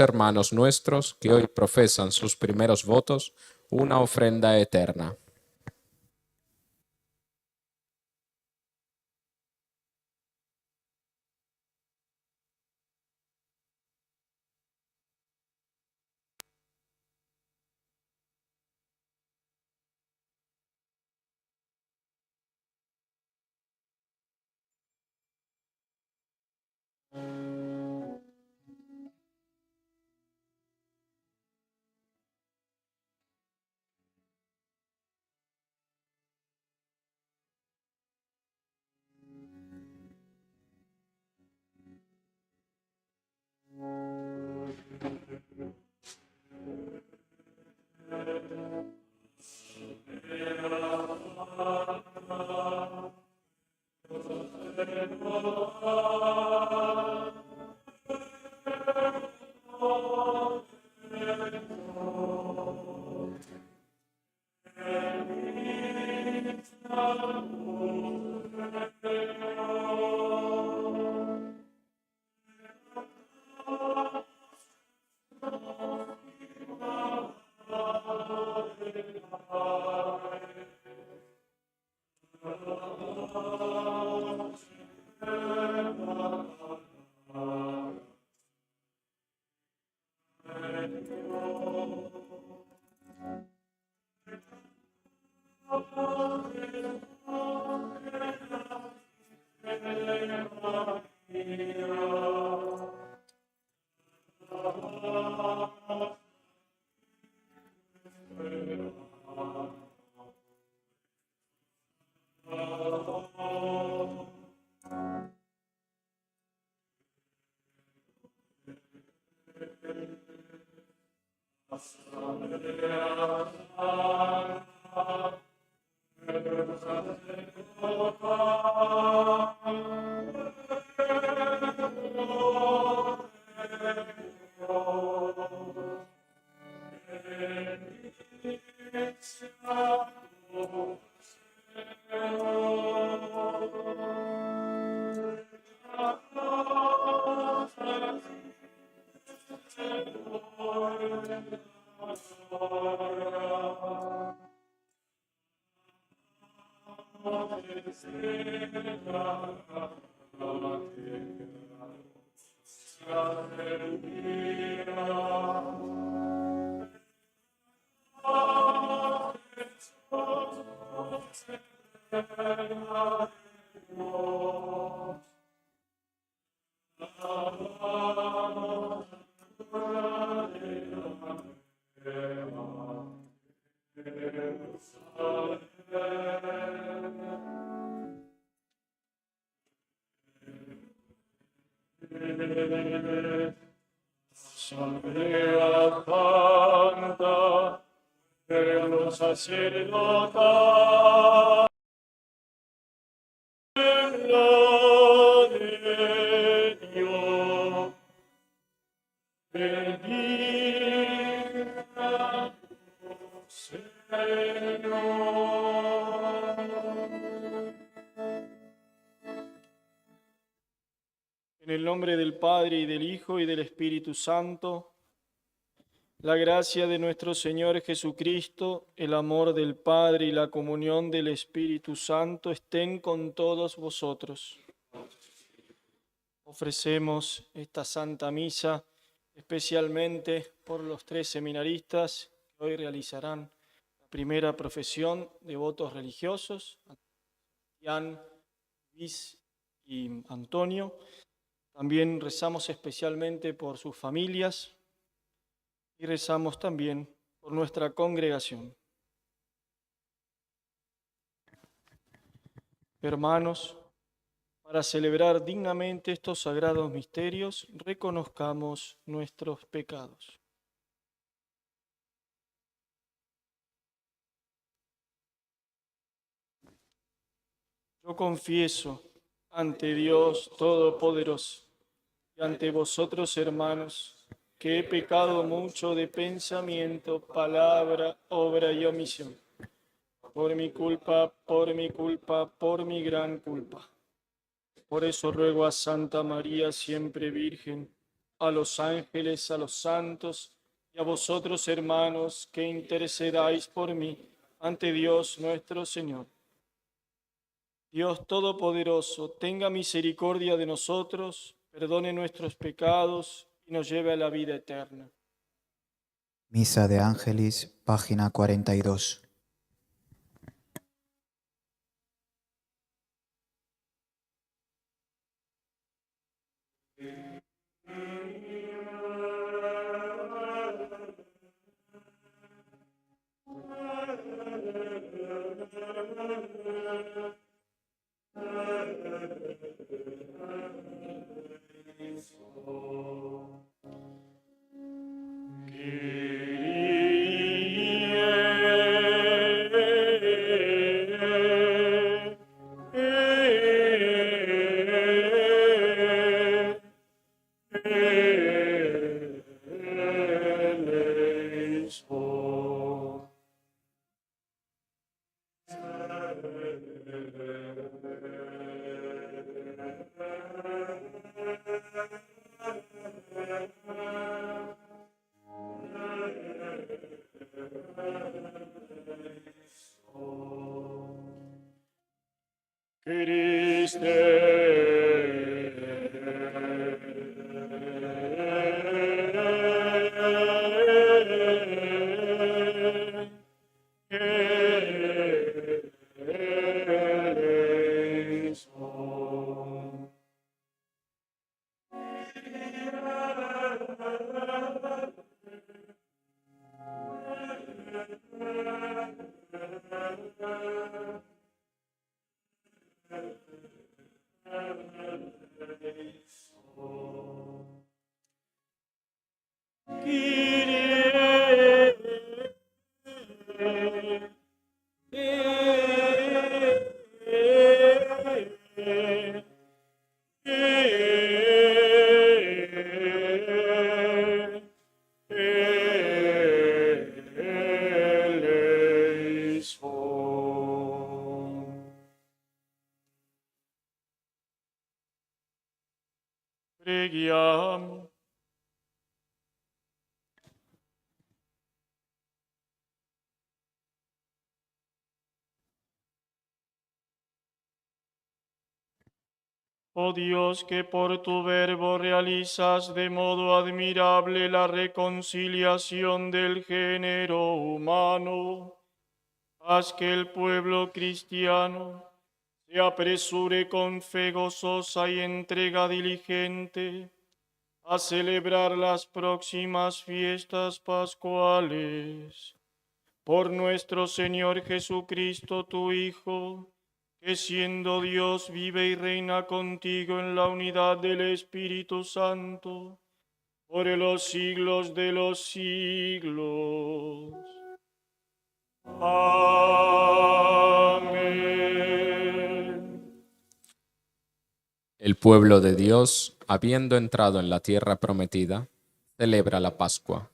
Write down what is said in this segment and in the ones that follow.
hermanos nuestros que hoy profesan sus primeros votos una ofrenda eterna. Asamblea canta, eterno sacerdotal, la de Dios, bendiga Señor. En el nombre del Padre, y del Hijo, y del Espíritu Santo, la gracia de nuestro Señor Jesucristo, el amor del Padre y la comunión del Espíritu Santo estén con todos vosotros. Ofrecemos esta Santa Misa especialmente por los 3 seminaristas que hoy realizarán la primera profesión de votos religiosos, Sebastián, Luis y Antonio. También rezamos especialmente por sus familias y rezamos también por nuestra congregación. Hermanos, para celebrar dignamente estos sagrados misterios, reconozcamos nuestros pecados. Yo confieso ante Dios Todopoderoso y ante vosotros, hermanos, que he pecado mucho de pensamiento, palabra, obra y omisión. Por mi culpa, por mi gran culpa. Por eso ruego a Santa María, siempre Virgen, a los ángeles, a los santos, y a vosotros, hermanos, que intercedáis por mí ante Dios nuestro Señor. Dios Todopoderoso, tenga misericordia de nosotros, perdone nuestros pecados y nos lleve a la vida eterna. Misa de Ángelis, página 42. Preghiamo. Oh Dios, que por tu verbo realizas de modo admirable la reconciliación del género humano, haz que el pueblo cristiano se apresure con fe gozosa y entrega diligente a celebrar las próximas fiestas pascuales. Por nuestro Señor Jesucristo, tu Hijo, que siendo Dios vive y reina contigo en la unidad del Espíritu Santo, por los siglos de los siglos. Amén. El pueblo de Dios, habiendo entrado en la tierra prometida, celebra la Pascua.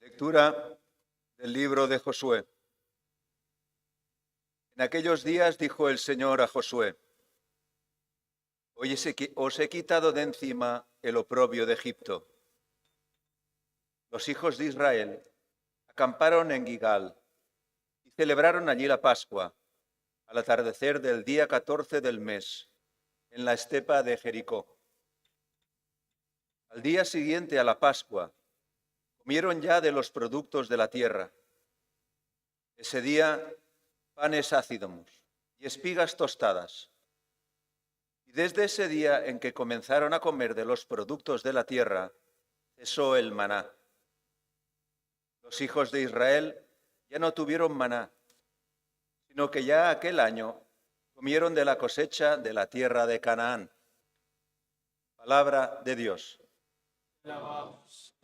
Lectura del libro de Josué. En aquellos días dijo el Señor a Josué: Hoy os he quitado de encima el oprobio de Egipto. Los hijos de Israel acamparon en Gilgal y celebraron allí la Pascua, al atardecer del día 14 del mes, en la estepa de Jericó. Al día siguiente a la Pascua, comieron ya de los productos de la tierra. Ese día, panes ácidos y espigas tostadas. Y desde ese día en que comenzaron a comer de los productos de la tierra, cesó el maná. Los hijos de Israel ya no tuvieron maná, sino que ya aquel año comieron de la cosecha de la tierra de Canaán. Palabra de Dios. Alabamos.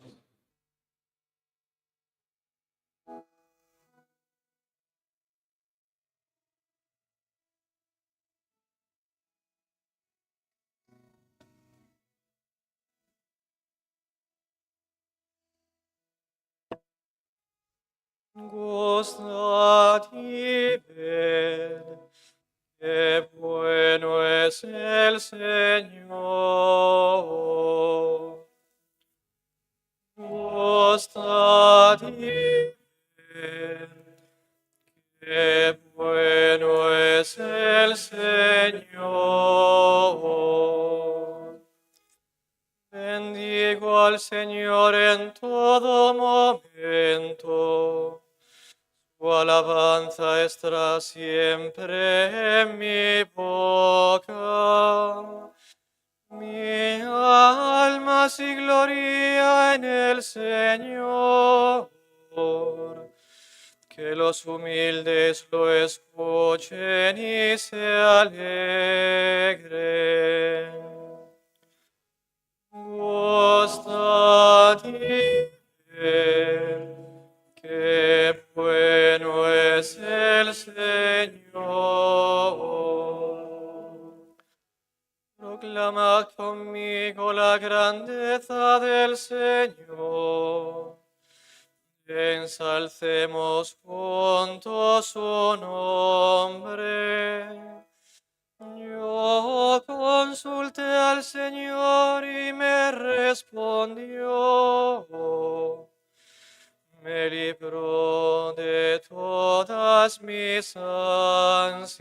Gustad y ved qué bueno es el Señor. Gustad y ved qué bueno es el Señor. Bendigo al Señor en todo momento. Su alabanza estará siempre en mi boca. Mi alma se gloria en el Señor. Que los humildes lo escuchen y se alegren. Gustad y ved qué bueno es el Señor. Proclamad conmigo la grandeza del Señor. Ensalcemos juntos su nombre. Yo consulté al Señor y me respondió. Me libró de todas mis ansias.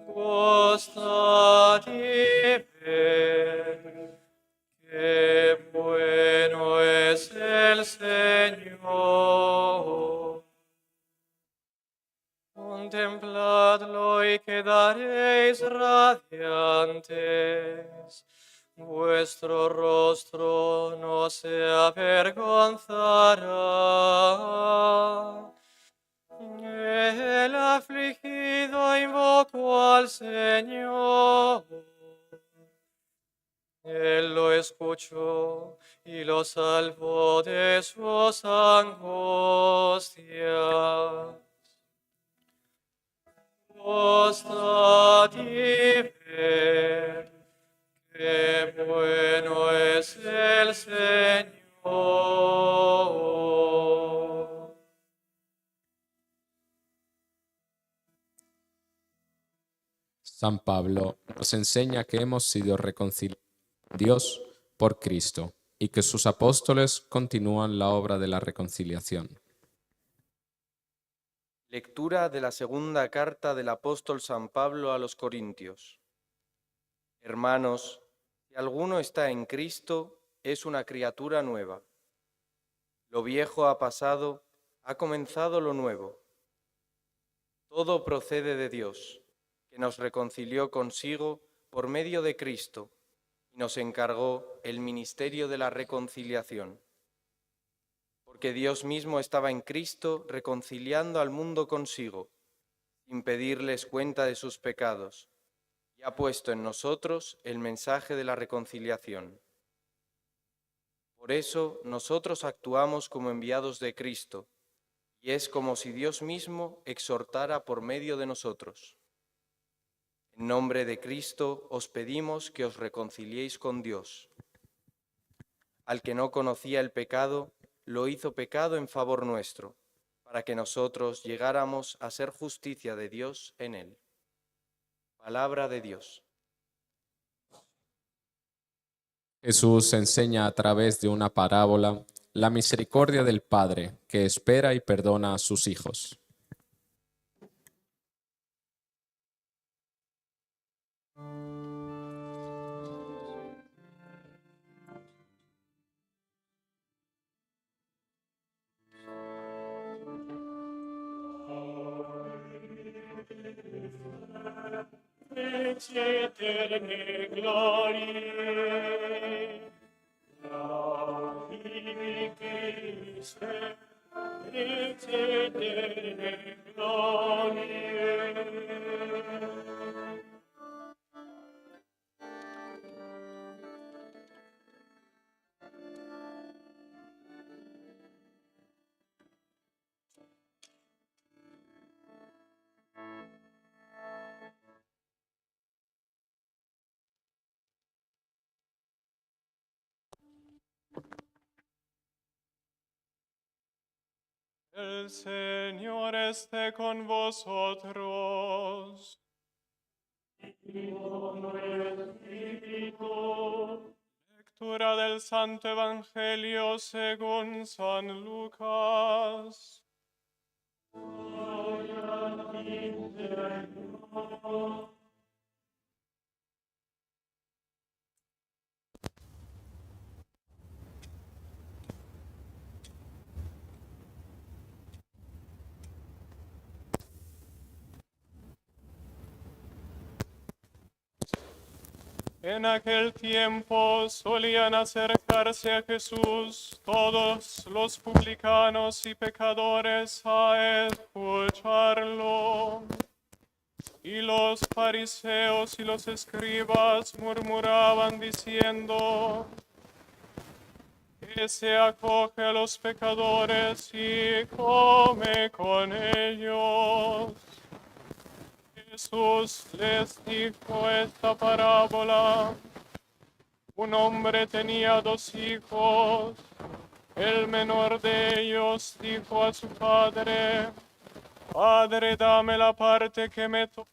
Gustad y ved qué bueno es el Señor. Contempladlo y quedaréis radiantes. Vuestro rostro no se avergonzará. El afligido invocó al Señor. Él lo escuchó y lo salvó de sus angustias. Gustad y ved qué bueno es el Señor. San Pablo nos enseña que hemos sido reconciliados con Dios por Cristo y que sus apóstoles continúan la obra de la reconciliación. Lectura de la segunda carta del apóstol San Pablo a los Corintios. Hermanos, si alguno está en Cristo, es una criatura nueva. Lo viejo ha pasado, ha comenzado lo nuevo. Todo procede de Dios, que nos reconcilió consigo por medio de Cristo y nos encargó el ministerio de la reconciliación. Porque Dios mismo estaba en Cristo reconciliando al mundo consigo, sin pedirles cuenta de sus pecados, y ha puesto en nosotros el mensaje de la reconciliación. Por eso nosotros actuamos como enviados de Cristo, y es como si Dios mismo exhortara por medio de nosotros. En nombre de Cristo os pedimos que os reconciliéis con Dios. Al que no conocía el pecado, lo hizo pecado en favor nuestro, para que nosotros llegáramos a ser justicia de Dios en él. Palabra de Dios. Jesús enseña a través de una parábola la misericordia del Padre que espera y perdona a sus hijos. Eterne gloriae, Dei Christe, eterne gloriae. El Señor esté con vosotros. Lectura del Santo Evangelio según San Lucas. En aquel tiempo solían acercarse a Jesús todos los publicanos y pecadores a escucharlo. Y los fariseos y los escribas murmuraban diciendo: que se acoge a los pecadores y come con ellos. Jesús les dijo esta parábola: un hombre tenía 2 hijos. El menor de ellos dijo a su padre: Padre, dame la parte que me toca.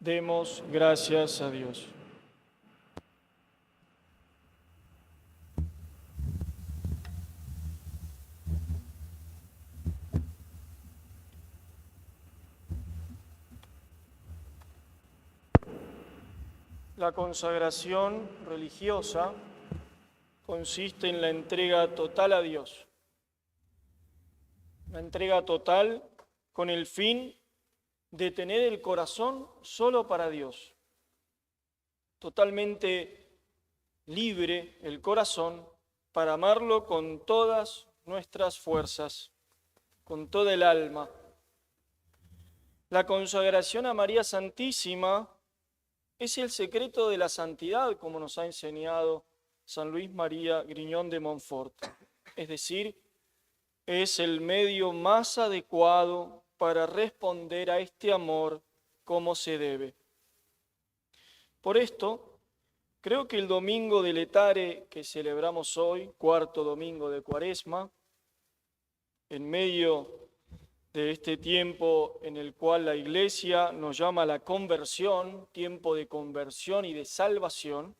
Demos gracias a Dios. La consagración religiosa consiste en la entrega total a Dios. La entrega total con el fin de tener el corazón solo para Dios. Totalmente libre el corazón para amarlo con todas nuestras fuerzas, con toda el alma. La consagración a María Santísima es el secreto de la santidad, como nos ha enseñado San Luis María Griñón de Montfort. Es decir, es el medio más adecuado para responder a este amor como se debe. Por esto, creo que el domingo de Letare que celebramos hoy, cuarto domingo de Cuaresma, en medio de este tiempo en el cual la Iglesia nos llama a la conversión, tiempo de conversión y de salvación,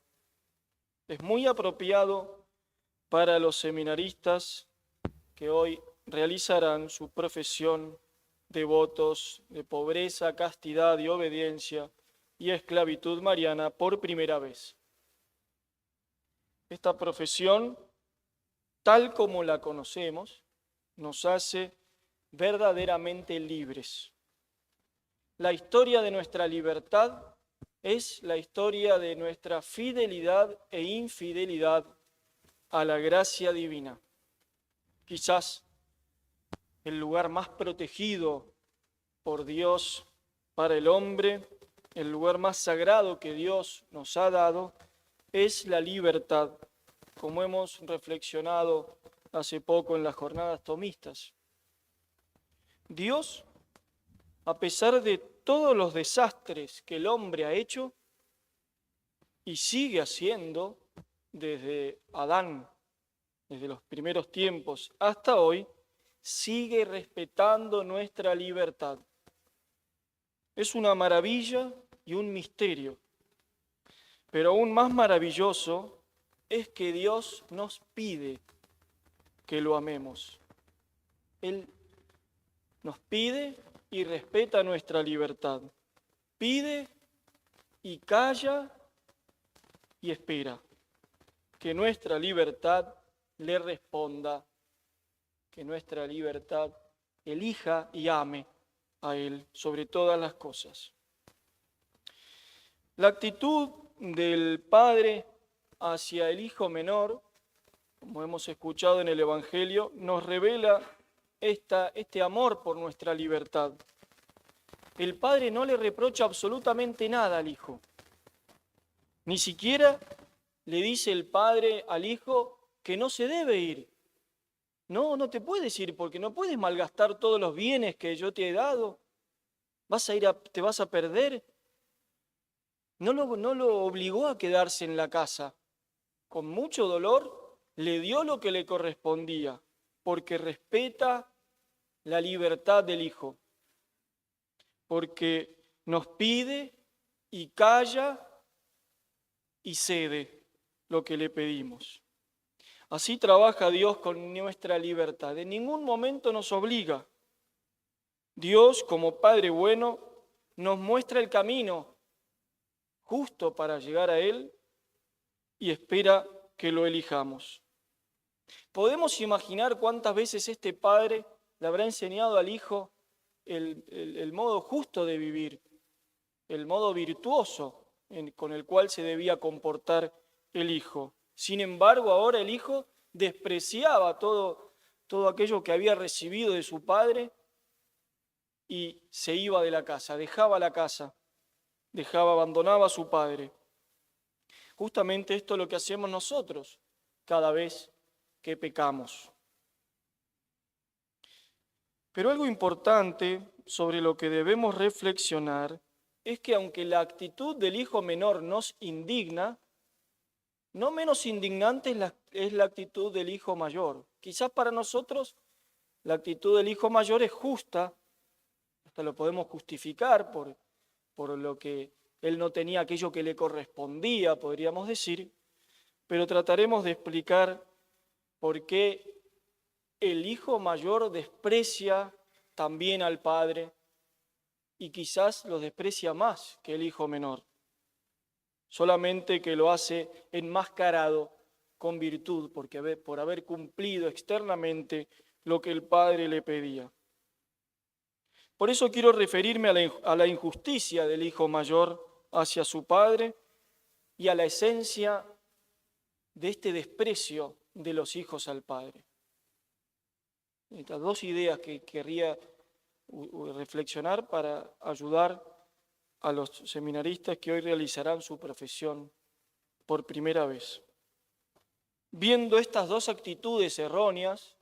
es muy apropiado para los seminaristas que hoy realizarán su profesión de votos de pobreza, castidad y obediencia y esclavitud mariana por primera vez. Esta profesión, tal como la conocemos, nos hace verdaderamente libres. La historia de nuestra libertad es la historia de nuestra fidelidad e infidelidad a la gracia divina. Quizás el lugar más protegido por Dios para el hombre, el lugar más sagrado que Dios nos ha dado, es la libertad, como hemos reflexionado hace poco en las jornadas tomistas. Dios, a pesar de todos los desastres que el hombre ha hecho y sigue haciendo desde Adán, desde los primeros tiempos hasta hoy, sigue respetando nuestra libertad. Es una maravilla y un misterio, pero aún más maravilloso es que Dios nos pide que lo amemos. Él nos pide y respeta nuestra libertad. Pide y calla y espera que nuestra libertad le responda, que nuestra libertad elija y ame a Él sobre todas las cosas. La actitud del Padre hacia el Hijo menor, como hemos escuchado en el Evangelio, nos revela este amor por nuestra libertad. El Padre no le reprocha absolutamente nada al Hijo. Ni siquiera le dice el Padre al Hijo que no se debe ir. No te puedes ir porque no puedes malgastar todos los bienes que yo te he dado. Te vas a perder. No lo obligó a quedarse en la casa. Con mucho dolor le dio lo que le correspondía, porque respeta la libertad del Hijo, porque nos pide y calla y cede lo que le pedimos. Así trabaja Dios con nuestra libertad. En ningún momento nos obliga. Dios, como Padre bueno, nos muestra el camino justo para llegar a Él y espera que lo elijamos. Podemos imaginar cuántas veces este Padre le habrá enseñado al Hijo el modo justo de vivir, el modo virtuoso con el cual se debía comportar el Hijo. Sin embargo, ahora el Hijo despreciaba todo aquello que había recibido de su Padre y se iba de la casa, dejaba la casa, abandonaba a su Padre. Justamente esto es lo que hacemos nosotros cada vez que pecamos. Pero algo importante sobre lo que debemos reflexionar es que aunque la actitud del hijo menor nos indigna, no menos indignante es la actitud del hijo mayor. Quizás para nosotros la actitud del hijo mayor es justa, hasta lo podemos justificar por lo que él no tenía aquello que le correspondía, podríamos decir, pero trataremos de explicar por qué el hijo mayor desprecia también al padre y quizás lo desprecia más que el hijo menor, solamente que lo hace enmascarado con virtud, por haber cumplido externamente lo que el padre le pedía. Por eso quiero referirme a la injusticia del hijo mayor hacia su padre y a la esencia de este desprecio de los hijos al padre. Estas dos ideas que querría reflexionar para ayudar a los seminaristas que hoy realizarán su profesión por primera vez. Viendo estas dos actitudes erróneas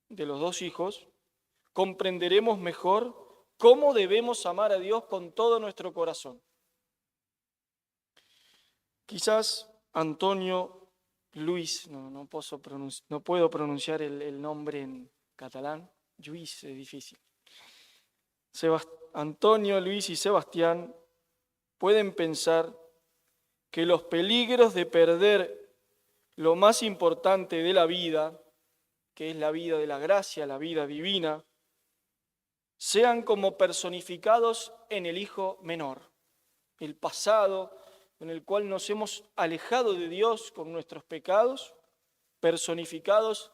de los dos hijos, comprenderemos mejor cómo debemos amar a Dios con todo nuestro corazón. Quizás Antonio Luis, no puedo pronunciar el nombre en catalán, Lluís es difícil. Antonio, Luis y Sebastián pueden pensar que los peligros de perder lo más importante de la vida, que es la vida de la gracia, la vida divina, sean como personificados en el hijo menor, el pasado en el cual nos hemos alejado de Dios con nuestros pecados, personificados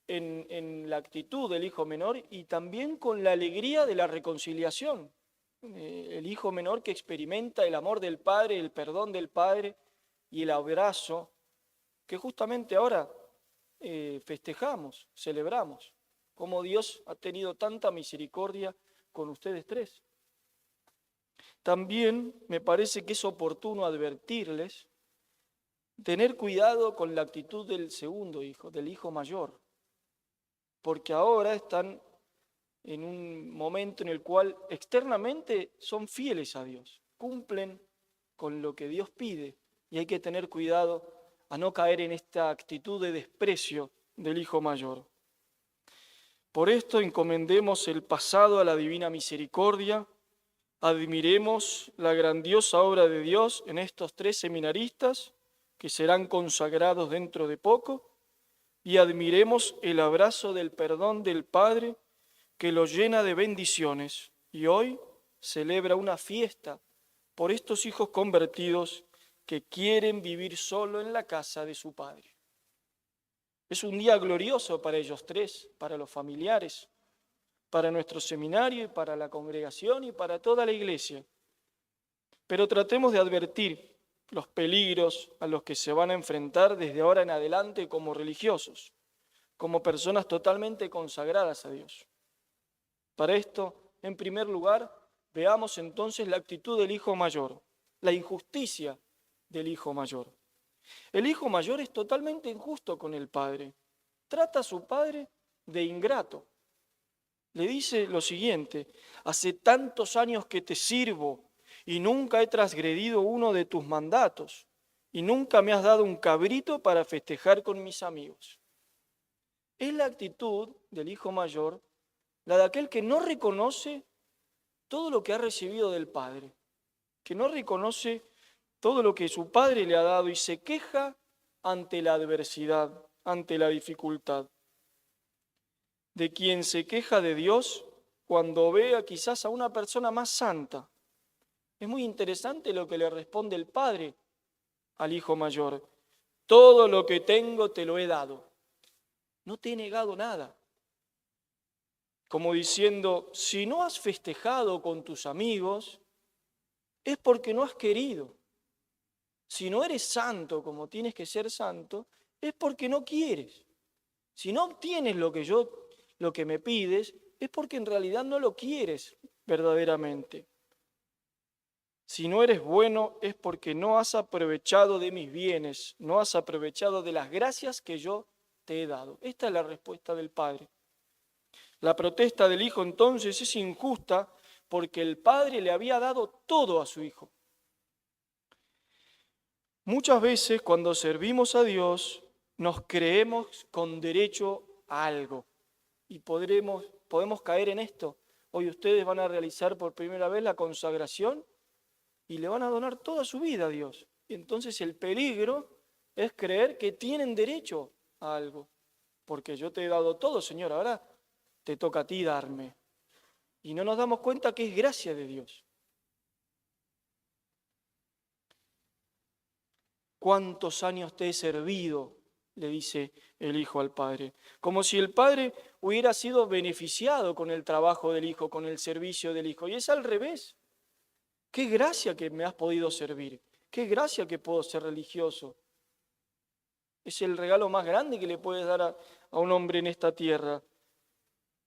en la actitud del hijo menor y también con la alegría de la reconciliación. El hijo menor que experimenta el amor del Padre, el perdón del Padre y el abrazo que justamente ahora festejamos, celebramos, como Dios ha tenido tanta misericordia con ustedes tres. También me parece que es oportuno advertirles, tener cuidado con la actitud del segundo hijo, del hijo mayor, porque ahora están en un momento en el cual externamente son fieles a Dios, cumplen con lo que Dios pide y hay que tener cuidado a no caer en esta actitud de desprecio del hijo mayor. Por esto encomendemos el pasado a la divina misericordia, admiremos la grandiosa obra de Dios en estos tres seminaristas que serán consagrados dentro de poco y admiremos el abrazo del perdón del Padre que los llena de bendiciones y hoy celebra una fiesta por estos hijos convertidos que quieren vivir solo en la casa de su Padre. Es un día glorioso para ellos tres, para los familiares, para nuestro seminario y para la congregación y para toda la iglesia. Pero tratemos de advertir los peligros a los que se van a enfrentar desde ahora en adelante como religiosos, como personas totalmente consagradas a Dios. Para esto, en primer lugar, veamos entonces la actitud del hijo mayor, la injusticia del hijo mayor. El hijo mayor es totalmente injusto con el padre. Trata a su padre de ingrato. Le dice lo siguiente: hace tantos años que te sirvo y nunca he transgredido uno de tus mandatos y nunca me has dado un cabrito para festejar con mis amigos. Es la actitud del hijo mayor, la de aquel que no reconoce todo lo que ha recibido del Padre, que no reconoce todo lo que su Padre le ha dado y se queja ante la adversidad, ante la dificultad. De quien se queja de Dios cuando ve quizás a una persona más santa. Es muy interesante lo que le responde el padre al hijo mayor. Todo lo que tengo te lo he dado. No te he negado nada. Como diciendo, si no has festejado con tus amigos, es porque no has querido. Si no eres santo como tienes que ser santo, es porque no quieres. Si no obtienes lo que me pides, es porque en realidad no lo quieres verdaderamente. Si no eres bueno, es porque no has aprovechado de mis bienes, no has aprovechado de las gracias que yo te he dado. Esta es la respuesta del Padre. La protesta del Hijo entonces es injusta porque el Padre le había dado todo a su Hijo. Muchas veces cuando servimos a Dios nos creemos con derecho a algo y podemos caer en esto. Hoy ustedes van a realizar por primera vez la consagración y le van a donar toda su vida a Dios. Y entonces el peligro es creer que tienen derecho a algo, porque yo te he dado todo, Señor, ahora te toca a ti darme. Y no nos damos cuenta que es gracia de Dios. ¿Cuántos años te he servido?, le dice el hijo al padre. Como si el padre hubiera sido beneficiado con el trabajo del hijo, con el servicio del hijo. Y es al revés. Qué gracia que me has podido servir. Qué gracia que puedo ser religioso. Es el regalo más grande que le puedes dar a un hombre en esta tierra.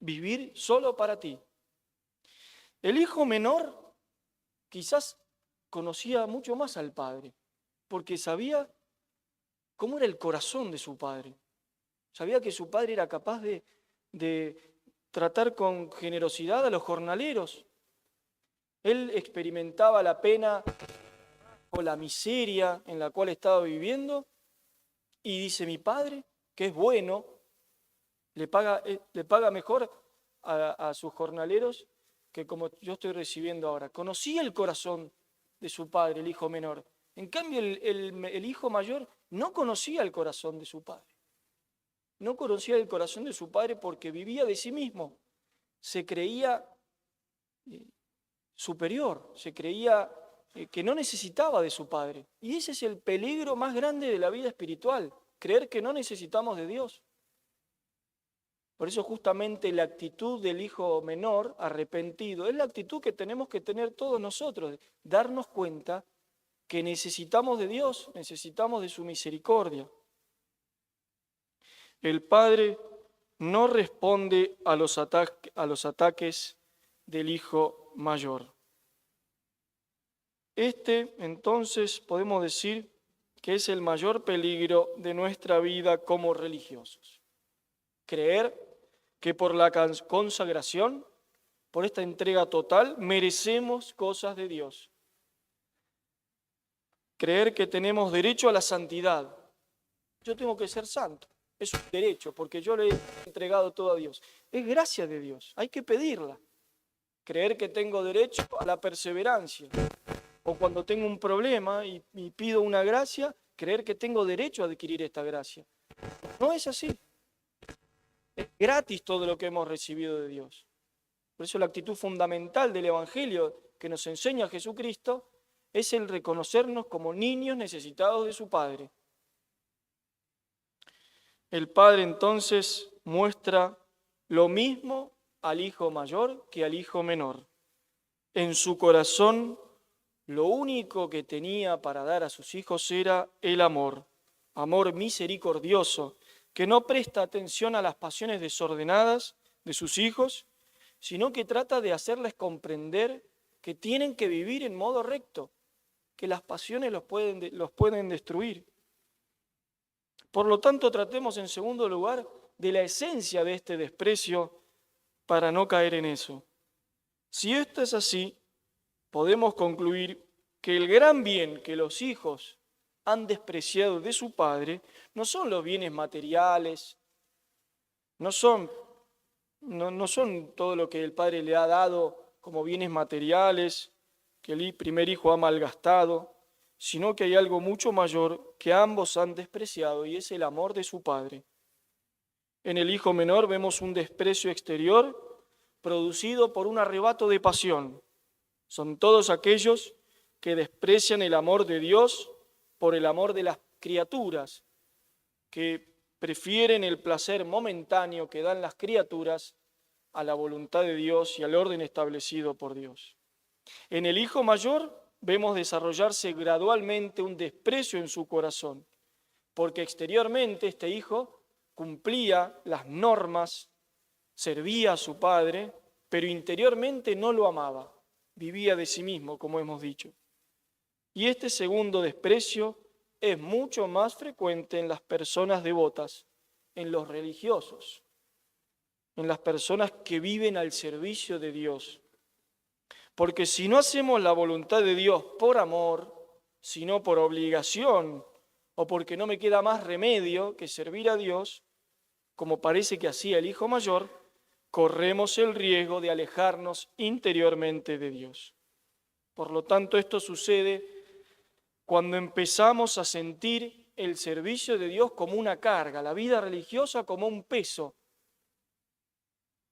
Vivir solo para ti. El hijo menor quizás conocía mucho más al padre, porque sabía cómo era el corazón de su padre. Sabía que su padre era capaz de tratar con generosidad a los jornaleros. Él experimentaba la pena o la miseria en la cual estaba viviendo y dice, mi padre, que es bueno, le paga mejor a sus jornaleros que como yo estoy recibiendo ahora. Conocía el corazón de su padre, el hijo menor. En cambio, el hijo mayor no conocía el corazón de su padre. No conocía el corazón de su padre porque vivía de sí mismo. Se creía superior, se creía que no necesitaba de su padre. Y ese es el peligro más grande de la vida espiritual, creer que no necesitamos de Dios. Por eso justamente la actitud del hijo menor, arrepentido, es la actitud que tenemos que tener todos nosotros, darnos cuenta que necesitamos de Dios, necesitamos de su misericordia. El padre no responde a los ataques del hijo mayor. Entonces, podemos decir que es el mayor peligro de nuestra vida como religiosos. Creer que por la consagración, por esta entrega total, merecemos cosas de Dios. Creer que tenemos derecho a la santidad. Yo tengo que ser santo. Es un derecho, porque yo le he entregado todo a Dios. Es gracia de Dios, hay que pedirla. Creer que tengo derecho a la perseverancia. O cuando tengo un problema y pido una gracia, creer que tengo derecho a adquirir esta gracia. No es así. Es gratis todo lo que hemos recibido de Dios. Por eso la actitud fundamental del Evangelio que nos enseña Jesucristo es el reconocernos como niños necesitados de su Padre. El Padre entonces muestra lo mismo al hijo mayor que al hijo menor. En su corazón, lo único que tenía para dar a sus hijos era el amor misericordioso, que no presta atención a las pasiones desordenadas de sus hijos, sino que trata de hacerles comprender que tienen que vivir en modo recto, que las pasiones los pueden destruir. Por lo tanto, tratemos en segundo lugar de la esencia de este desprecio para no caer en eso. Si esto es así, podemos concluir que el gran bien que los hijos han despreciado de su padre no son los bienes materiales, no son todo lo que el padre le ha dado como bienes materiales, que el primer hijo ha malgastado, sino que hay algo mucho mayor que ambos han despreciado y es el amor de su padre. En el hijo menor vemos un desprecio exterior producido por un arrebato de pasión. Son todos aquellos que desprecian el amor de Dios por el amor de las criaturas, que prefieren el placer momentáneo que dan las criaturas a la voluntad de Dios y al orden establecido por Dios. En el hijo mayor vemos desarrollarse gradualmente un desprecio en su corazón, porque exteriormente este hijo cumplía las normas, servía a su padre, pero interiormente no lo amaba, vivía de sí mismo, como hemos dicho. Y este segundo desprecio es mucho más frecuente en las personas devotas, en los religiosos, en las personas que viven al servicio de Dios. Porque si no hacemos la voluntad de Dios por amor, sino por obligación, o porque no me queda más remedio que servir a Dios, como parece que hacía el hijo mayor, corremos el riesgo de alejarnos interiormente de Dios. Por lo tanto, esto sucede cuando empezamos a sentir el servicio de Dios como una carga, la vida religiosa como un peso,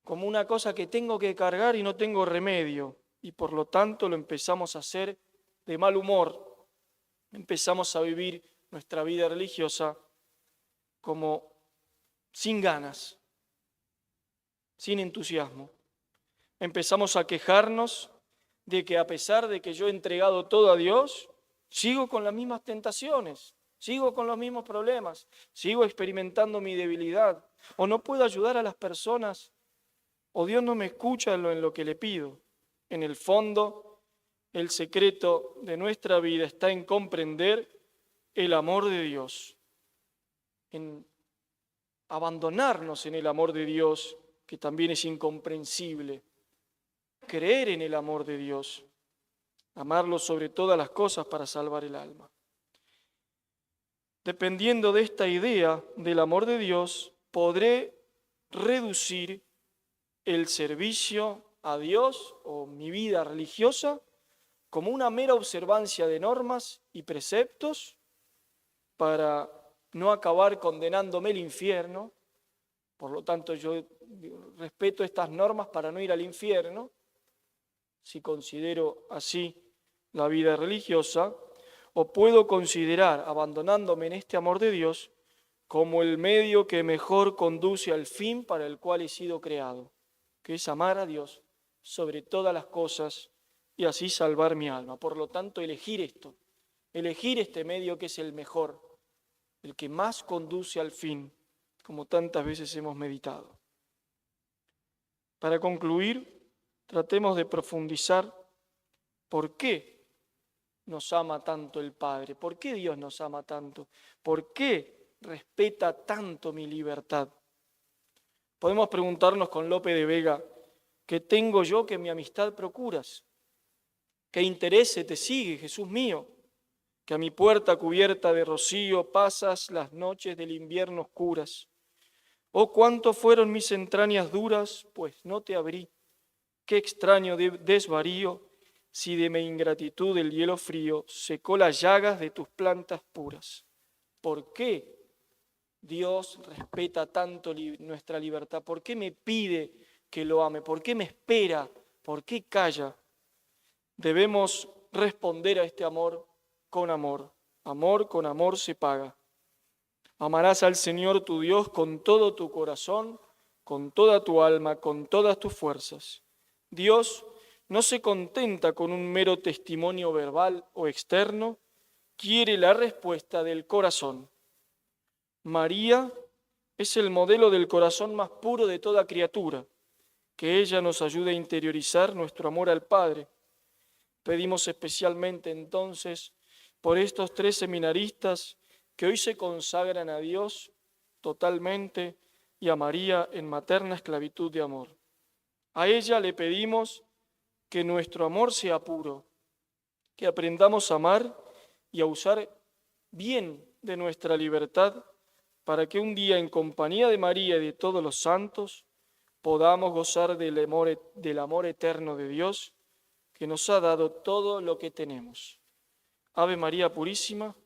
como una cosa que tengo que cargar y no tengo remedio, y por lo tanto lo empezamos a hacer de mal humor, empezamos a vivir nuestra vida religiosa como sin ganas, sin entusiasmo. Empezamos a quejarnos de que a pesar de que yo he entregado todo a Dios, sigo con las mismas tentaciones, sigo con los mismos problemas, sigo experimentando mi debilidad, o no puedo ayudar a las personas, o Dios no me escucha en lo que le pido. En el fondo, el secreto de nuestra vida está en comprender el amor de Dios, en abandonarnos en el amor de Dios, que también es incomprensible, creer en el amor de Dios, amarlo sobre todas las cosas para salvar el alma. Dependiendo de esta idea del amor de Dios, podré reducir el servicio a Dios o mi vida religiosa como una mera observancia de normas y preceptos para no acabar condenándome al infierno. Por lo tanto, yo respeto estas normas para no ir al infierno, si considero así la vida religiosa, o puedo considerar, abandonándome en este amor de Dios, como el medio que mejor conduce al fin para el cual he sido creado, que es amar a Dios sobre todas las cosas y así salvar mi alma. Por lo tanto, elegir esto, elegir este medio que es el mejor, el que más conduce al fin, como tantas veces hemos meditado. Para concluir, tratemos de profundizar por qué nos ama tanto el Padre, por qué Dios nos ama tanto, por qué respeta tanto mi libertad. Podemos preguntarnos con Lope de Vega, ¿qué tengo yo que mi amistad procuras? ¿Qué interés te sigue, Jesús mío? Que a mi puerta cubierta de rocío pasas las noches del invierno oscuras. Oh, cuánto fueron mis entrañas duras, pues no te abrí. Qué extraño desvarío, si de mi ingratitud el hielo frío secó las llagas de tus plantas puras. ¿Por qué Dios respeta tanto nuestra libertad? ¿Por qué me pide que lo ame? ¿Por qué me espera? ¿Por qué calla? Debemos responder a este amor con amor. Amor con amor se paga. Amarás al Señor tu Dios con todo tu corazón, con toda tu alma, con todas tus fuerzas. Dios no se contenta con un mero testimonio verbal o externo, quiere la respuesta del corazón. María es el modelo del corazón más puro de toda criatura, que ella nos ayude a interiorizar nuestro amor al Padre. Pedimos especialmente entonces por estos 3 seminaristas que hoy se consagran a Dios totalmente y a María en materna esclavitud de amor. A ella le pedimos que nuestro amor sea puro, que aprendamos a amar y a usar bien de nuestra libertad para que un día en compañía de María y de todos los santos podamos gozar del amor eterno de Dios que nos ha dado todo lo que tenemos. Ave María Purísima.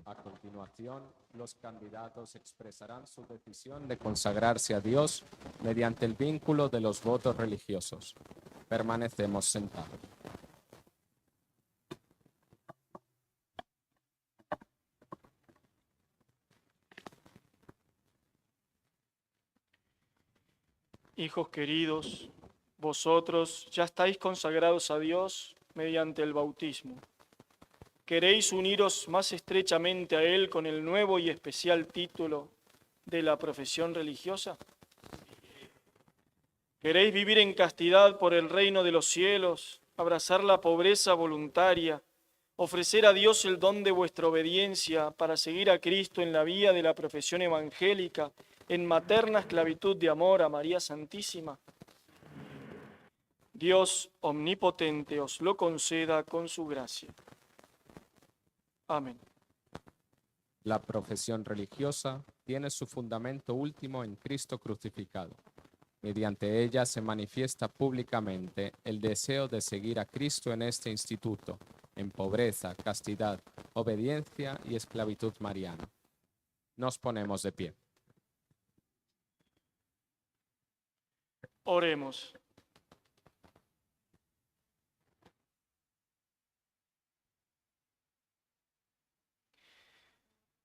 A continuación, los candidatos expresarán su decisión de consagrarse a Dios mediante el vínculo de los votos religiosos. Permanecemos sentados. Hijos queridos, vosotros ya estáis consagrados a Dios mediante el bautismo. ¿Queréis uniros más estrechamente a Él con el nuevo y especial título de la profesión religiosa? ¿Queréis vivir en castidad por el reino de los cielos, abrazar la pobreza voluntaria, ofrecer a Dios el don de vuestra obediencia para seguir a Cristo en la vía de la profesión evangélica, en materna esclavitud de amor a María Santísima? Dios omnipotente os lo conceda con su gracia. Amén. La profesión religiosa tiene su fundamento último en Cristo crucificado. Mediante ella se manifiesta públicamente el deseo de seguir a Cristo en este instituto, en pobreza, castidad, obediencia y esclavitud mariana. Nos ponemos de pie. Oremos.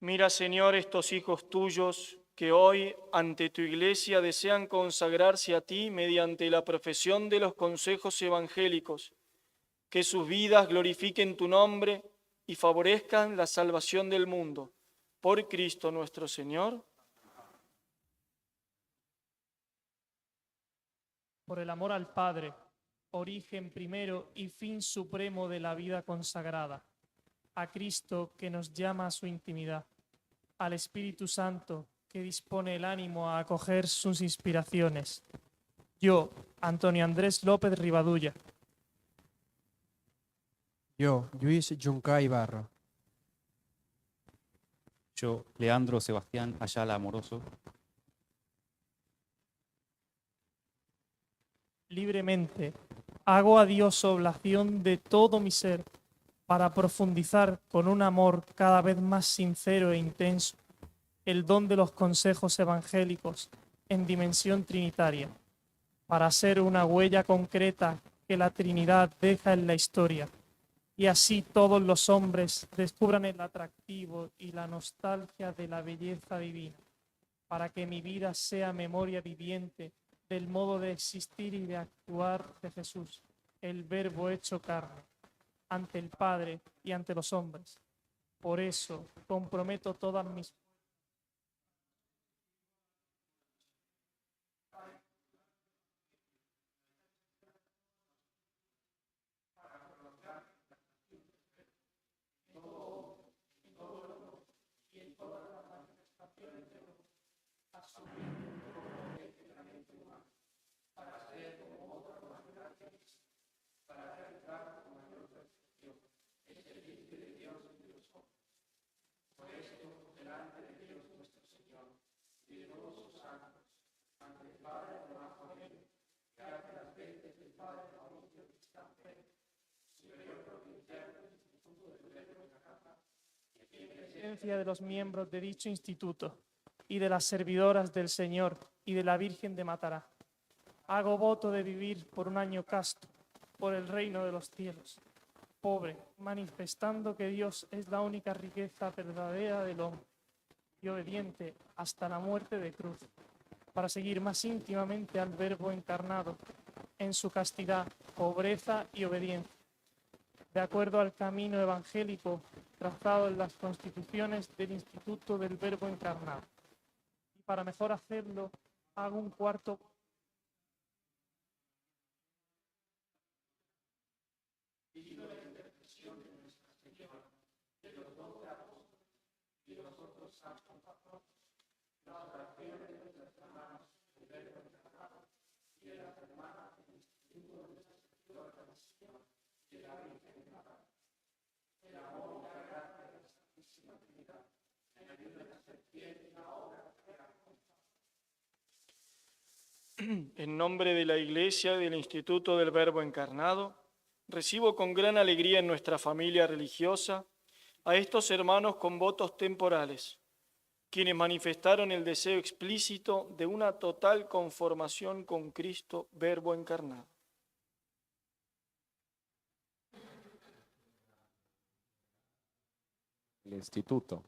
Mira, Señor, estos hijos tuyos que hoy ante tu iglesia desean consagrarse a ti mediante la profesión de los consejos evangélicos, que sus vidas glorifiquen tu nombre y favorezcan la salvación del mundo. Por Cristo nuestro Señor. Por el amor al Padre, origen primero y fin supremo de la vida consagrada, a Cristo que nos llama a su intimidad, al Espíritu Santo que dispone el ánimo a acoger sus inspiraciones. Yo, Antonio Andrés López Rivadulla. Yo, Luis Junca Ibarra. Yo, Leandro Sebastián Ayala Amoroso. Libremente hago a Dios oblación de todo mi ser para profundizar con un amor cada vez más sincero e intenso el don de los consejos evangélicos en dimensión trinitaria, para ser una huella concreta que la Trinidad deja en la historia, y así todos los hombres descubran el atractivo y la nostalgia de la belleza divina, para que mi vida sea memoria viviente del modo de existir y de actuar de Jesús, el Verbo hecho carne, ante el Padre y ante los hombres. Por eso comprometo todas mis de los miembros de dicho instituto y de las servidoras del Señor y de la Virgen de Matará. Hago voto de vivir por un año casto, por el reino de los cielos, pobre, manifestando que Dios es la única riqueza verdadera del hombre, y obediente hasta la muerte de cruz, para seguir más íntimamente al Verbo encarnado, en su castidad, pobreza y obediencia, de acuerdo al camino evangélico trazado en las constituciones del Instituto del Verbo Encarnado. Y para mejor hacerlo, hago un cuarto En nombre de la Iglesia y del Instituto del Verbo Encarnado, recibo con gran alegría en nuestra familia religiosa a estos hermanos con votos temporales, quienes manifestaron el deseo explícito de una total conformación con Cristo, Verbo Encarnado. El Instituto,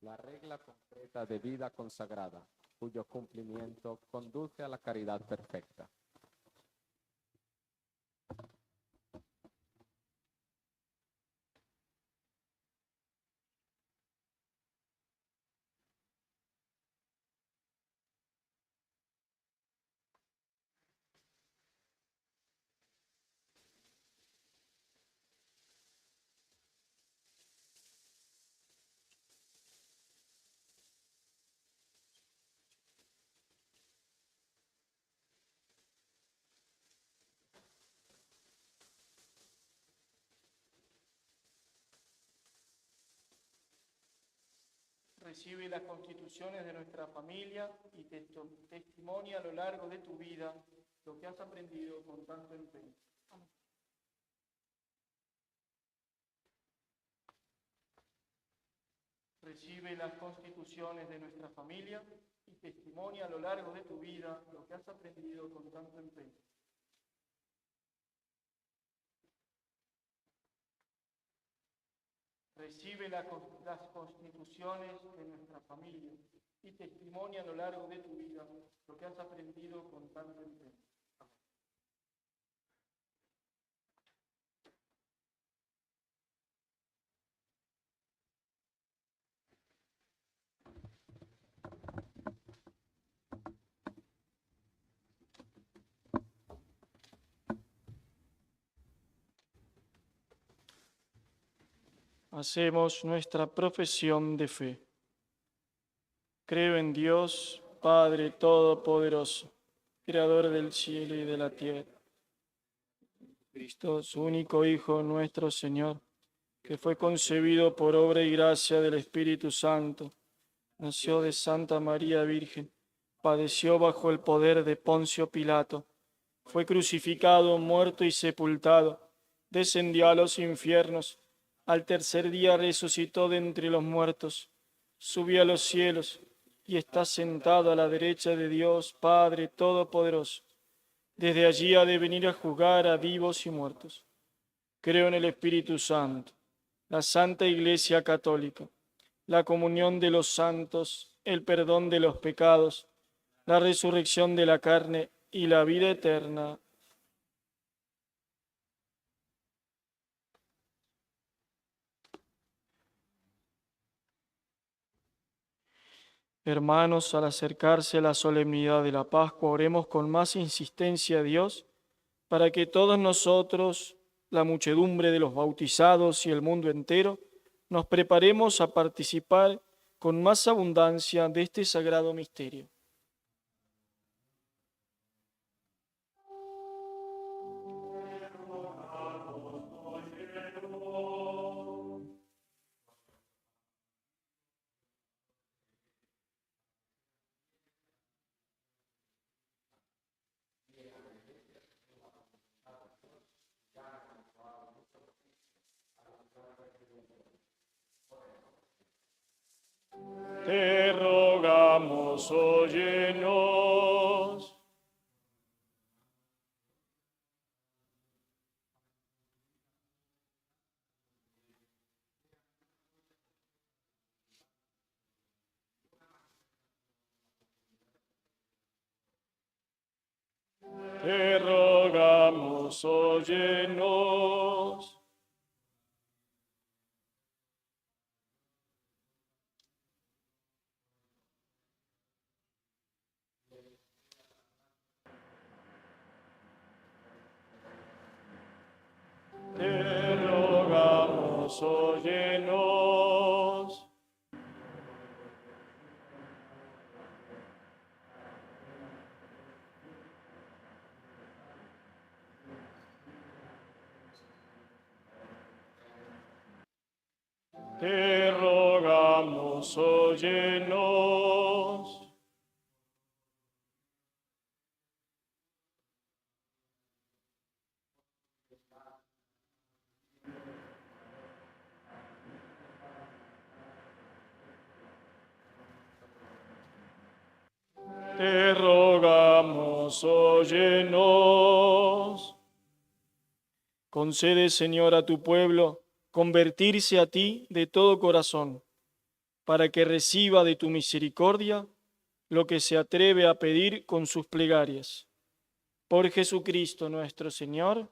la regla concreta de vida consagrada, cuyo cumplimiento conduce a la caridad perfecta. Recibe las constituciones de nuestra familia y testimonia a lo largo de tu vida lo que has aprendido con tanto empeño. Amén. Recibe las constituciones de nuestra familia y testimonia a lo largo de tu vida lo que has aprendido con tanto empeño. Recibe las constituciones de nuestra familia y testimonia a lo largo de tu vida lo que has aprendido con tanto empeño. Hacemos nuestra profesión de fe. Creo en Dios, Padre Todopoderoso, Creador del cielo y de la tierra. Cristo, su único Hijo, nuestro Señor, que fue concebido por obra y gracia del Espíritu Santo, nació de Santa María Virgen, padeció bajo el poder de Poncio Pilato, fue crucificado, muerto y sepultado, descendió a los infiernos, al tercer día resucitó de entre los muertos, subió a los cielos y está sentado a la derecha de Dios Padre Todopoderoso. Desde allí ha de venir a juzgar a vivos y muertos. Creo en el Espíritu Santo, la Santa Iglesia Católica, la comunión de los santos, el perdón de los pecados, la resurrección de la carne y la vida eterna. Hermanos, al acercarse a la solemnidad de la Pascua, oremos con más insistencia a Dios para que todos nosotros, la muchedumbre de los bautizados y el mundo entero, nos preparemos a participar con más abundancia de este sagrado misterio. Te rogamos, óyenos. Te rogamos, óyenos. Te rogamos, óyenos. Te rogamos, óyenos. Te rogamos, óyenos. Concede, Señor, a tu pueblo convertirse a ti de todo corazón, para que reciba de tu misericordia lo que se atreve a pedir con sus plegarias. Por Jesucristo nuestro Señor.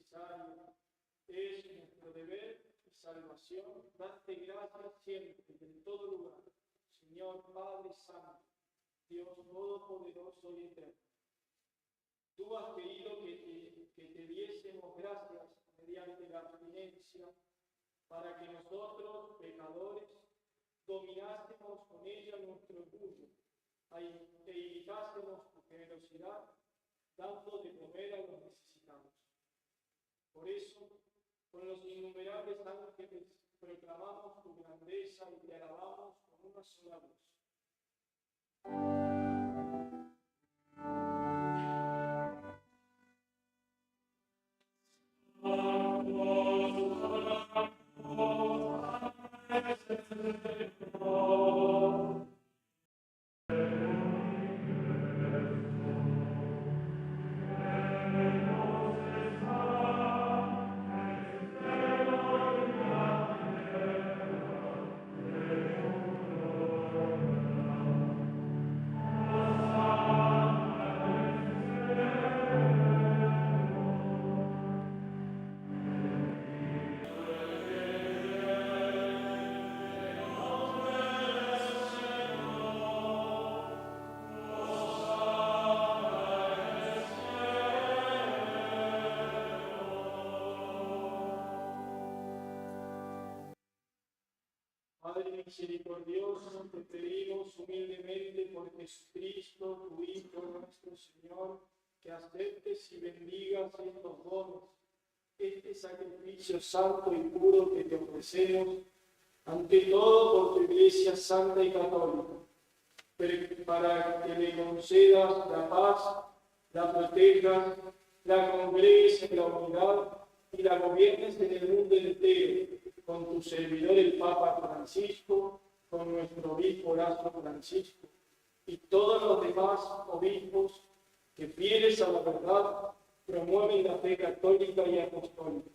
necesario. Es nuestro deber y salvación darte gracias siempre y en todo lugar, Señor Padre Santo, Dios Todopoderoso y Eterno. Tú has querido que te diésemos gracias mediante la abstinencia, para que nosotros, pecadores, dominásemos con ella nuestro orgullo e imitásemos tu generosidad, dando de comer a los necesitados. Por eso, con los innumerables ángeles, proclamamos tu grandeza y te alabamos con una sola voz. Padre misericordioso, te pedimos humildemente por Jesucristo, tu Hijo nuestro Señor, que aceptes y bendigas estos dones, este sacrificio santo y puro que te ofrecemos, ante todo por tu Iglesia Santa y Católica, para que le concedas la paz, la protejas, la congregues en la unidad y la gobiernes en el mundo entero, con tu servidor el Papa Francisco, con nuestro obispo Horacio Francisco, y todos los demás obispos que, fieles a la verdad, promueven la fe católica y apostólica.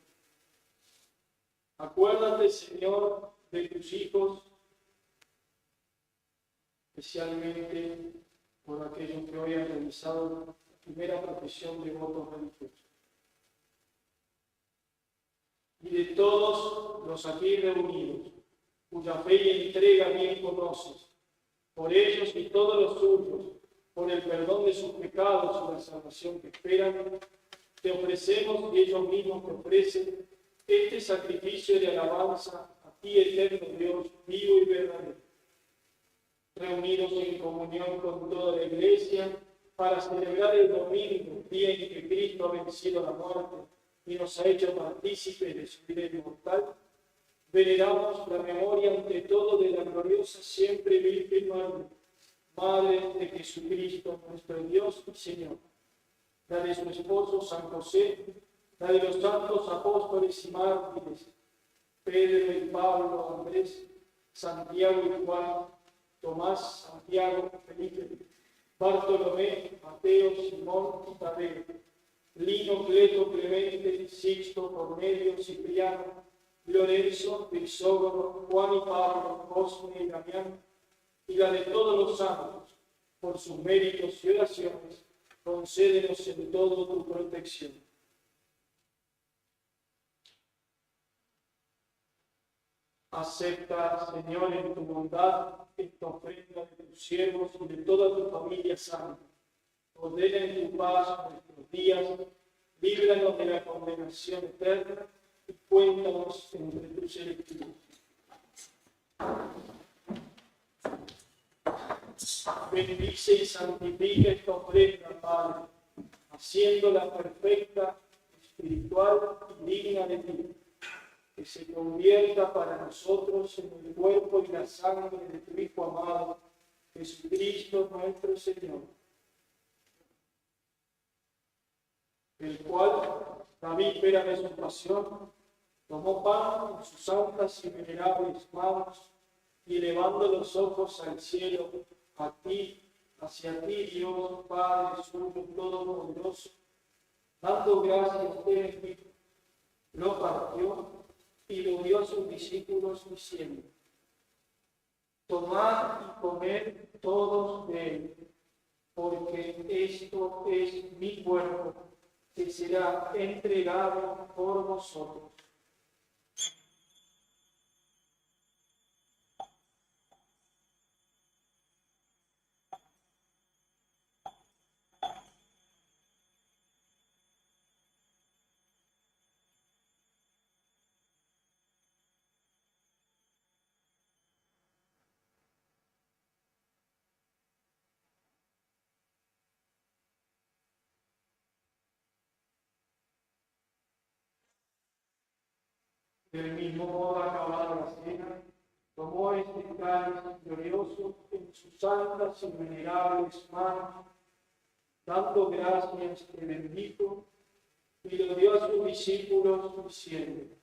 Acuérdate, Señor, de tus hijos, especialmente por aquellos que hoy han realizado la primera profesión de votos religiosos. Y de todos los aquí reunidos, cuya fe y entrega bien conoces, por ellos y todos los suyos, por el perdón de sus pecados y la salvación que esperan, te ofrecemos y ellos mismos te ofrecen este sacrificio de alabanza a ti, eterno Dios, vivo y verdadero. Reunidos en comunión con toda la Iglesia, para celebrar el domingo, día en que Cristo ha vencido la muerte y nos ha hecho partícipes de su vida inmortal, veneramos la memoria ante todo de la gloriosa siempre Virgen María, Madre de Jesucristo, nuestro Dios y Señor, la de su esposo San José, la de los santos apóstoles y mártires, Pedro y Pablo, Andrés, Santiago y Juan, Tomás, Santiago, Felipe, Bartolomé, Mateo, Simón y Tadeo, Lino, Cleto, Clemente, Sixto, Cornelio, Cipriano, Lorenzo, Crisógono, Juan y Pablo, Cosme y Damián, y la de todos los santos, por sus méritos y oraciones, concédenos en todo tu protección. Acepta, Señor, en tu bondad esta ofrenda de tus siervos y de toda tu familia santa. Ordena en tu paz nuestros días, líbranos de la condenación eterna y cuéntanos entre tus elegidos. Bendice y santifica esta ofrenda, Padre, haciéndola perfecta, espiritual y digna de ti, que se convierta para nosotros en el cuerpo y la sangre de tu Hijo amado, Jesucristo nuestro Señor, el cual, la víspera de su pasión, tomó pan en sus santas y venerables manos, y elevando los ojos al cielo, hacia ti, Dios, Padre suyo todopoderoso, dando gracias te bendijo, lo partió y lo dio a sus discípulos diciendo: tomad y comed todos de él, porque esto es mi cuerpo, que será entregado por vosotros. Del mismo modo, acabada la cena, tomó este cáliz glorioso en sus santas y venerables manos, dando gracias, le bendijo y lo dio a sus discípulos diciendo: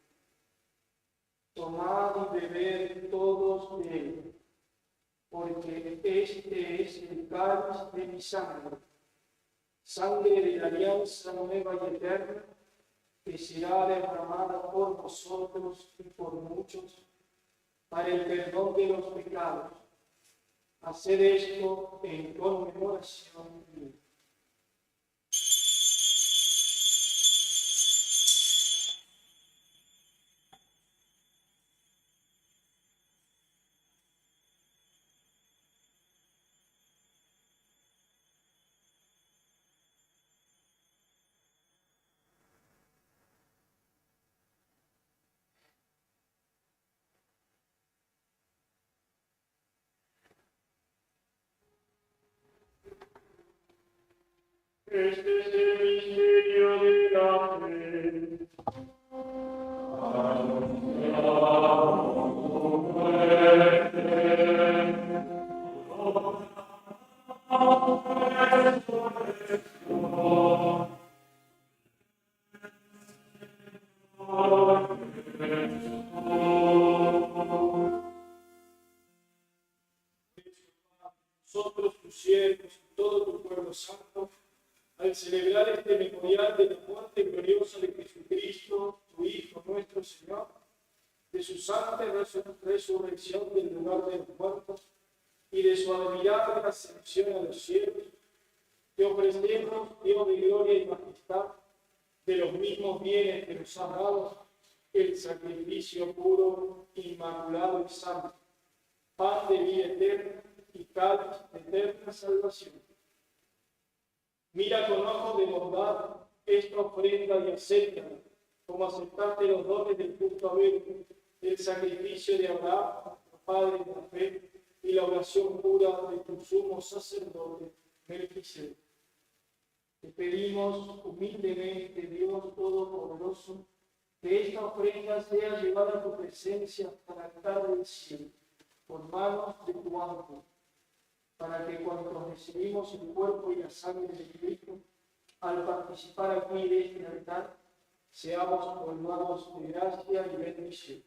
tomad y bebed todos de él, porque este es el cáliz de mi sangre, sangre de la alianza nueva y eterna, que será derramada por vosotros y por muchos para el perdón de los pecados. Haced esto en conmemoración mía. Este es el misterio de la fe. Nosotros, tus siervos y todo tu pueblo santo, al celebrar este memorial de la muerte gloriosa de Jesucristo, tu Hijo, nuestro Señor, de su santa resurrección del lugar de los muertos y de su admirable ascensión a los cielos, te ofrecemos, Dios de gloria y majestad, de los mismos bienes que nos has dado, el sacrificio puro, inmaculado y santo, pan de vida eterna y cáliz de eterna salvación. Mira con ojos de bondad esta ofrenda y acéptala, como aceptaste los dones del justo Abel, el sacrificio de Abraham, nuestro padre de la fe, y la oración pura de tu sumo sacerdote, Melquisedec. Te pedimos humildemente, Dios Todopoderoso, que esta ofrenda sea llevada a tu presencia hasta el altar del cielo, por manos de tu ángel, para que cuando recibimos el cuerpo y la sangre de Cristo, al participar aquí de este altar, seamos colmados de gracia y bendición.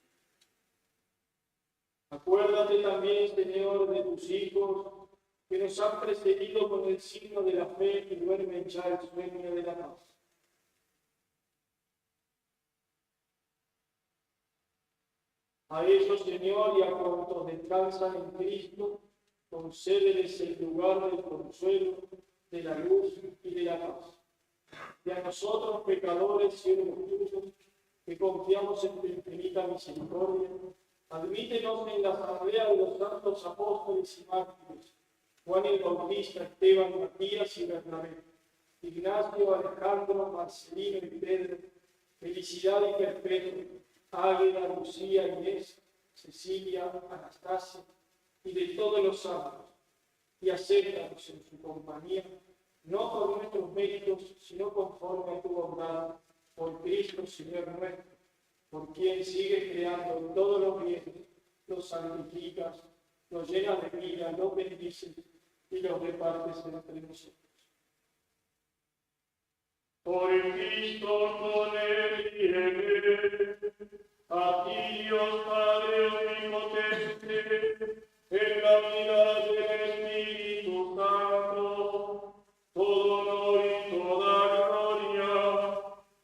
Acuérdate también, Señor, de tus hijos que nos han precedido con el signo de la fe y duermen ya el sueño de la paz. A ellos, Señor, y a cuantos descansan en Cristo, concédeles el lugar del consuelo, de la luz y de la paz. Y a nosotros, pecadores, siervos tuyos, que confiamos en tu infinita misericordia, admítenos en la asamblea de los santos apóstoles y mártires, Juan el Bautista, Esteban, Matías y Bernabé, Ignacio, Alejandro, Marcelino y Pedro, Felicidad y Perpetuo, Águeda, Lucía, Inés, Cecilia, Anastasia, y de todos los santos, y acéptanos en su compañía, no por nuestros méritos, sino conforme a tu bondad, por Cristo, Señor nuestro, por quien sigues creando todos los bienes, los santificas, los llenas de vida, los bendices y los repartes entre nosotros. Por Cristo, con él y en él, a ti, Dios Padre omnipotente, en la unidad del Espíritu Santo, todo honor y toda gloria,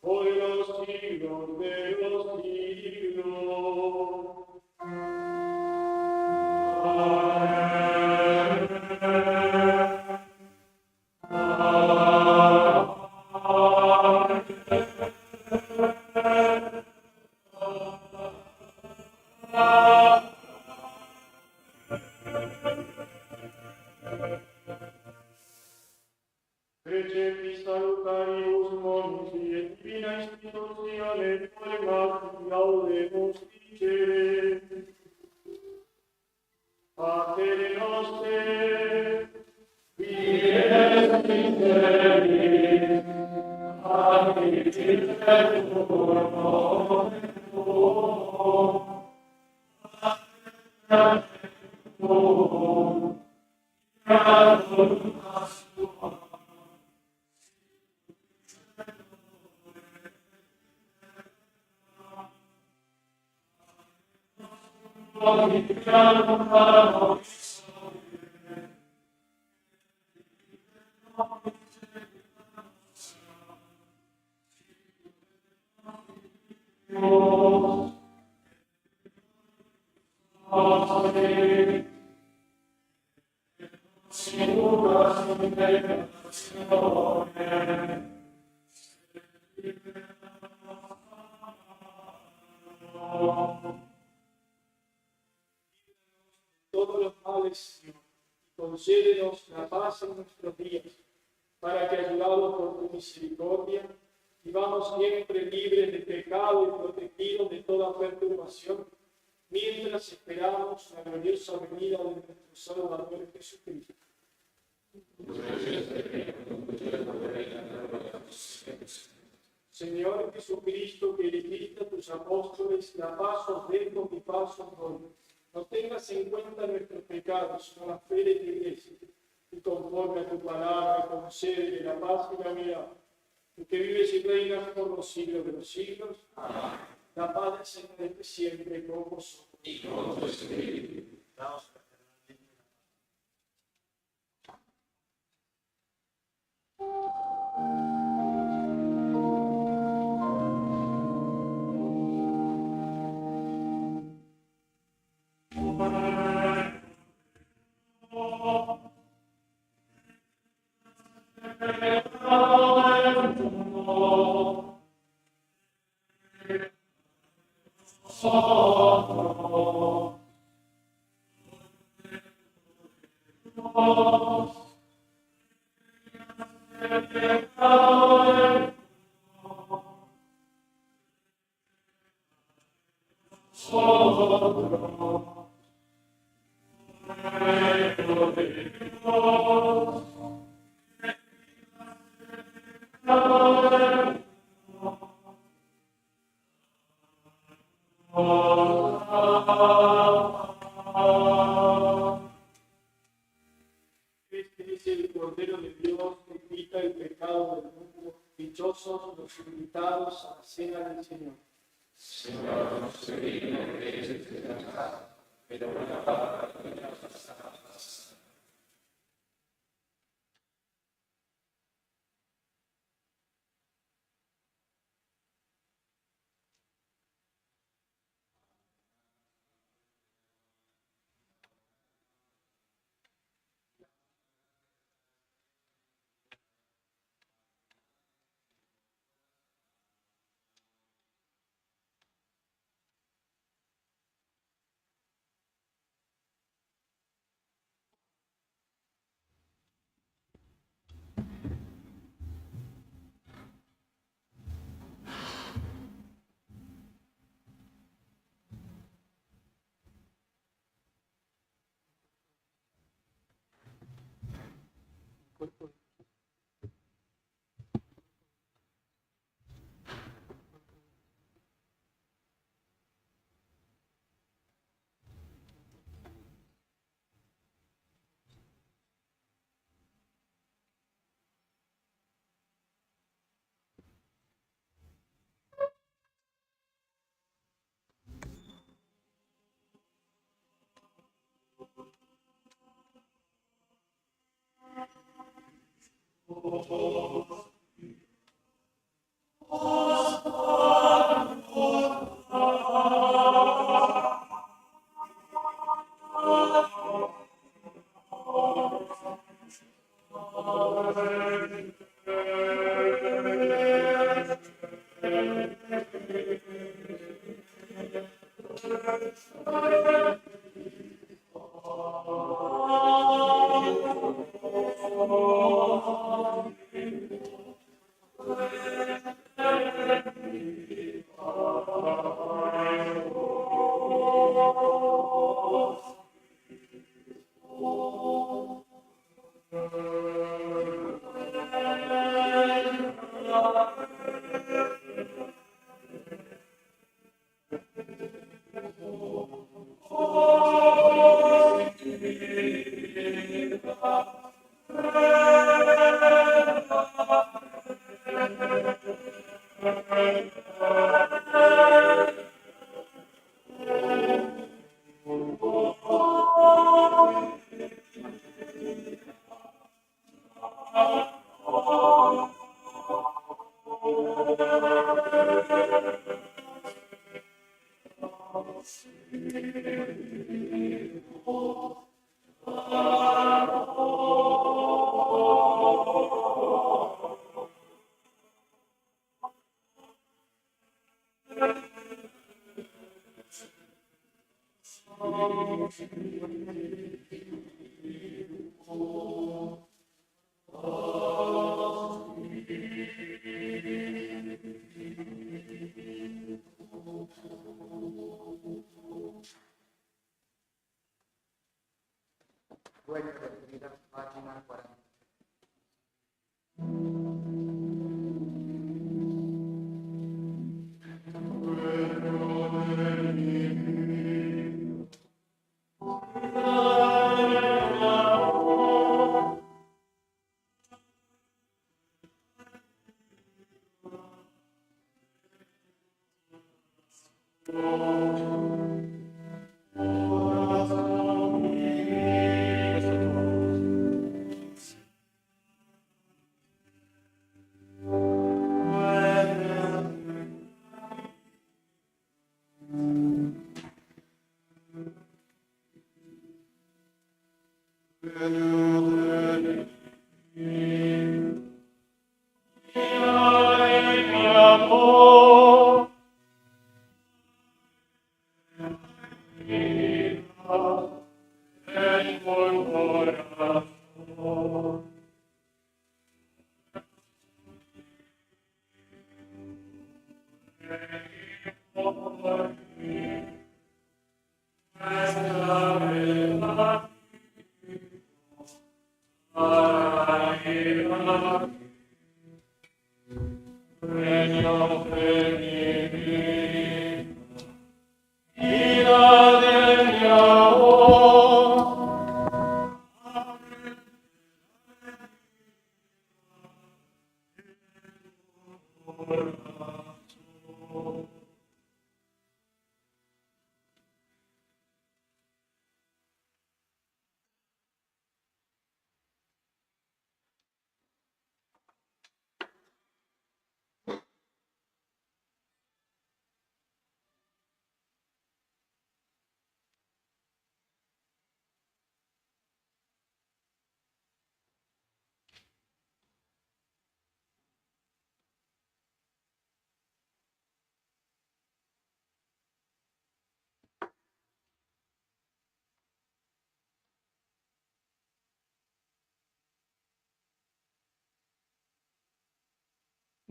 por los siglos de los siglos. Amén. Amén. Recepis salutarius moniti et divina institutione polemati gaudemus dicere. Pater noster, qui es in celis, adiutorium nomen tuum, todos los males, Señor, y concédenos la paz en nuestros días, para que, ayudados por tu misericordia, vivamos siempre libres de pecado y protegidos de toda perturbación, mientras esperamos la gloriosa venida de nuestro Salvador Jesucristo. Señor Jesucristo, que dijiste a tus apóstoles, la paz os dejo, mi paz os doy. No tengas en cuenta nuestros pecados, sino la fe de tu iglesia, y conforme a tu palabra, concédele la paz y la unidad. Tú que vives y reinas por los siglos de los siglos, la paz del Señor esté siempre con vosotros. Y con tu espíritu. Este es el Cordero de Dios que quita el pecado del mundo. Dichosos los invitados a la cena del Señor. Señor, no soy digno de este tratar, pero una palabra tuya bastará.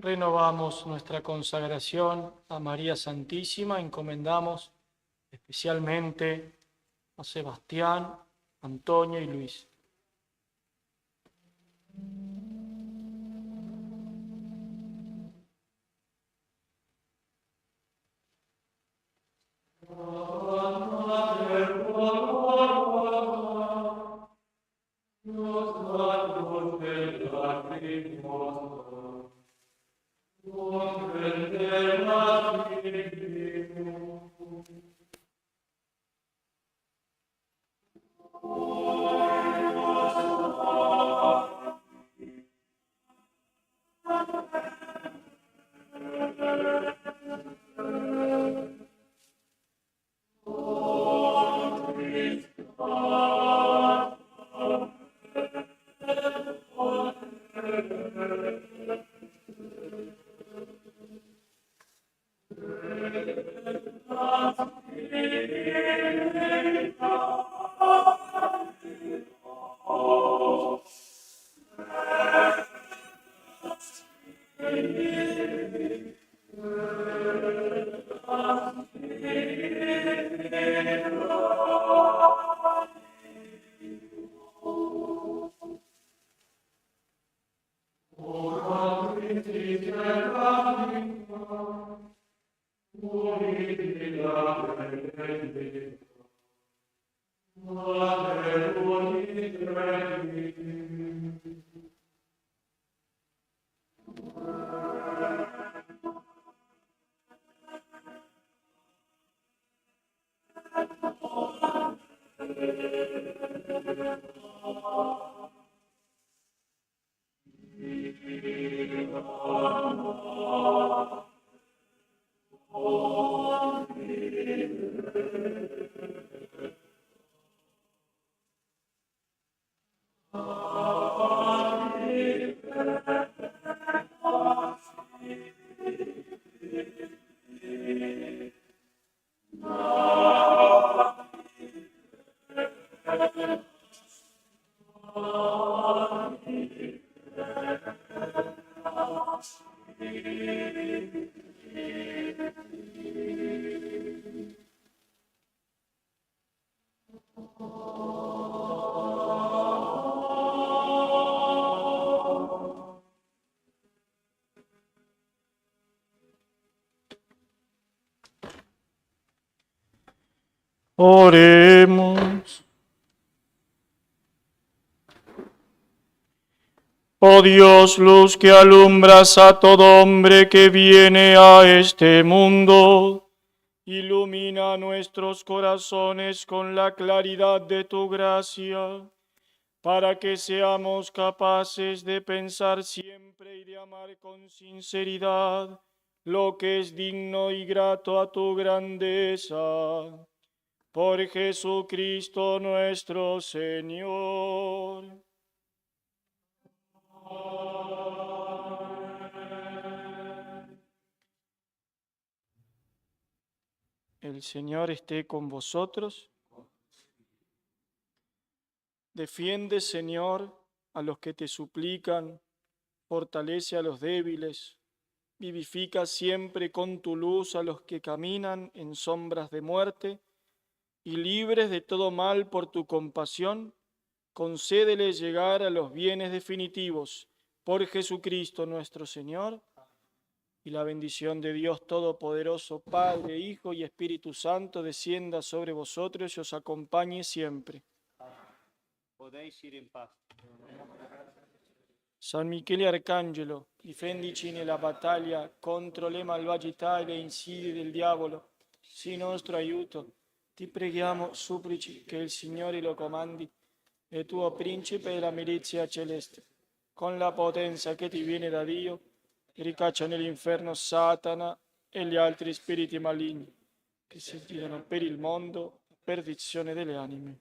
Renovamos nuestra consagración a María Santísima, encomendamos especialmente a Sebastián, Antonio y Luis. Oremos. Oh Dios, luz que alumbras a todo hombre que viene a este mundo, ilumina nuestros corazones con la claridad de tu gracia, para que seamos capaces de pensar siempre y de amar con sinceridad lo que es digno y grato a tu grandeza. Por Jesucristo nuestro Señor. El Señor esté con vosotros. Defiende, Señor, a los que te suplican, fortalece a los débiles, vivifica siempre con tu luz a los que caminan en sombras de muerte, y libres de todo mal por tu compasión, concédeles llegar a los bienes definitivos, por Jesucristo nuestro Señor. Y la bendición de Dios Todopoderoso, Padre, Hijo y Espíritu Santo, descienda sobre vosotros y os acompañe siempre. Podéis ir en paz. San Michele Arcangelo, difendici nella battaglia contro le malvagità e le insidie del diavolo. Sii nostro aiuto. Ti preghiamo, supplici, che il Signore lo comandi, e tuo principe della milizia celeste, con la potenza che ti viene da Dio, ricaccia nell'inferno Satana e gli altri spiriti maligni che si girano per il mondo, perdizione delle anime.